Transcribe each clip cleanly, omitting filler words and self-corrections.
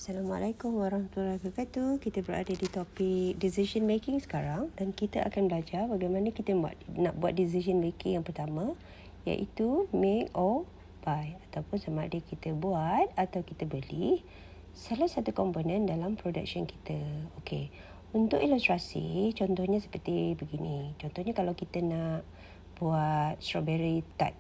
Assalamualaikum warahmatullahi wabarakatuh. Kita berada di topik decision making sekarang dan kita akan belajar bagaimana kita nak buat decision making yang pertama, iaitu make or buy, ataupun sama ada kita buat atau kita beli salah satu komponen dalam production kita. Okey. Untuk ilustrasi, contohnya seperti begini. Contohnya kalau kita nak buat strawberry tart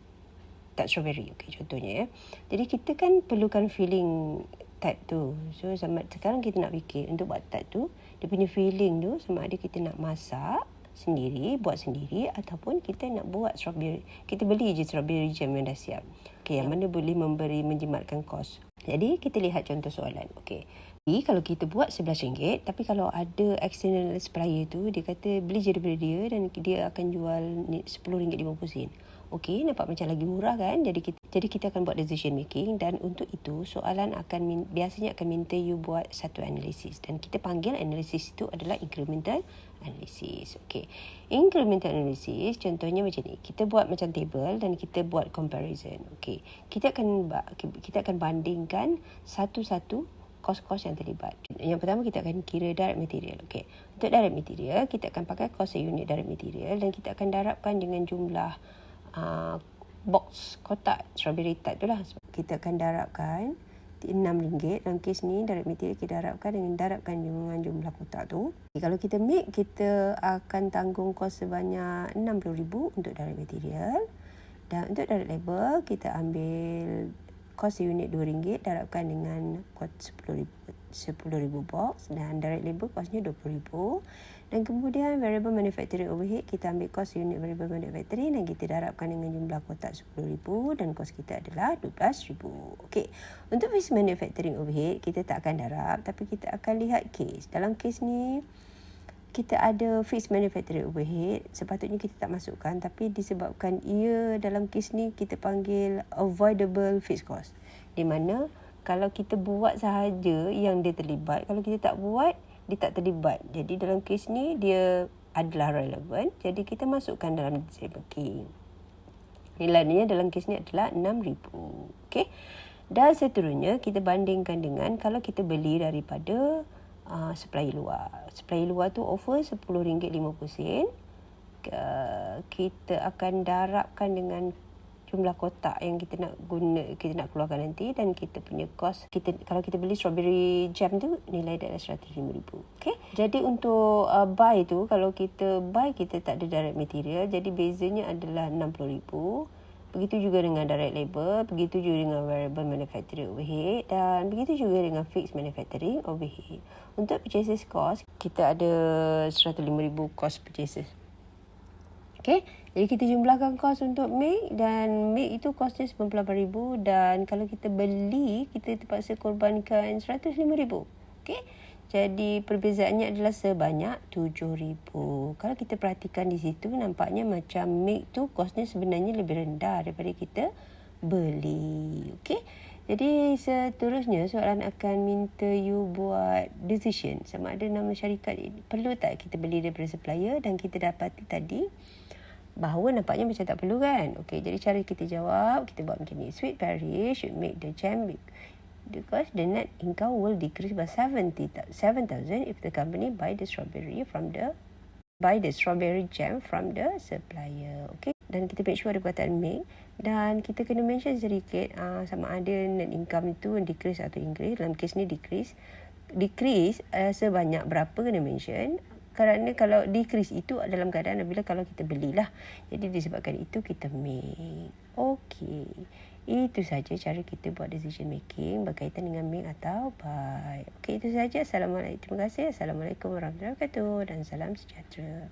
strawberry, okey, contohnya ya. Jadi kita kan perlukan filling tart tu. So sekarang kita nak fikir untuk buat tart tu, dia punya filling tu sama ada kita nak masak sendiri, buat sendiri, ataupun kita nak buat strawberry. Kita beli je strawberry jam yang dah siap. Okey, yang mana boleh menjimatkan kos. Jadi kita lihat contoh soalan. Okey. Jadi kalau kita buat RM11, tapi kalau ada external supplier tu, dia kata beli je daripada dia dan dia akan jual RM10.50. Okey, nampak macam lagi murah kan? Jadi kita akan buat decision making, dan untuk itu soalan biasanya akan minta you buat satu analisis, dan kita panggil analisis itu adalah incremental analysis. Okey. Incremental analysis contohnya macam ni. Kita buat macam table dan kita buat comparison. Okey. Kita akan bandingkan satu-satu kos-kos yang terlibat. Yang pertama kita akan kira direct material. Okey. Untuk direct material, kita akan pakai kos unit direct material dan kita akan darabkan dengan jumlah box kotak strawberry tart tu lah. Kita akan darabkan RM6. Dalam kes ni direct material kita darabkan dengan jumlah kotak tu. Kalau kita make, kita akan tanggung kos sebanyak RM60,000 untuk direct material. Dan untuk direct labor, kita ambil kos unit RM2 darabkan dengan kos 10,000 box, dan direct labor kosnya RM20,000. Dan kemudian variable manufacturing overhead, kita ambil kos unit variable manufacturing dan kita darabkan dengan jumlah kotak 10,000 dan kos kita adalah RM12,000. Okey. Untuk fixed manufacturing overhead, kita tak akan darab, tapi kita akan lihat case. Dalam case ni kita ada fixed manufacturing overhead, sepatutnya kita tak masukkan, tapi disebabkan ia dalam kes ni kita panggil avoidable fixed cost, di mana kalau kita buat sahaja yang dia terlibat, kalau kita tak buat dia tak terlibat. Jadi dalam kes ni dia adalah relevan, jadi kita masukkan dalam decision making. Nilainya dalam kes ni adalah RM6,000. Okey. Dan seterusnya kita bandingkan dengan kalau kita beli daripada supplier luar. Supplier luar tu offer RM10.50. Kita akan darabkan dengan jumlah kotak yang kita nak keluarkan nanti, dan kita punya kos kalau kita beli strawberry jam tu nilai dia adalah RM105,000. Okey. Jadi untuk buy tu, kalau kita buy kita tak ada direct material, jadi bezanya adalah RM60,000. Begitu juga dengan direct labor, begitu juga dengan variable manufacturing overhead, dan begitu juga dengan fixed manufacturing overhead. Untuk purchases cost, kita ada RM105,000 cost purchases. Okay, jadi kita jumlahkan kos untuk make, dan make itu kosnya RM98,000, dan kalau kita beli, kita terpaksa korbankan RM105,000. Okay, jadi perbezaannya adalah sebanyak RM7,000. Kalau kita perhatikan di situ, nampaknya macam make tu kosnya sebenarnya lebih rendah daripada kita beli. Okay, jadi seterusnya soalan akan minta you buat decision sama ada nama syarikat perlu tak kita beli daripada supplier, dan kita dapati tadi bahawa nampaknya macam tak perlu kan. Okey, jadi cara kita jawab, kita buat macam ni. Sweet Paris should make the jam big because the net income will decrease by 7,000 if the company buy the strawberry jam from the supplier. Okey, dan kita make sure ada perkataan make, dan kita kena mention sedikit sama ada net income itu decrease atau increase. Dalam kes ni decrease sebanyak berapa kena mention, kerana kalau decrease itu dalam keadaan apabila kalau kita belilah. Jadi disebabkan itu kita make. Okey. Itu saja cara kita buat decision making berkaitan dengan make atau buy. Okey, itu saja. Terima kasih. Assalamualaikum warahmatullahi wabarakatuh dan salam sejahtera.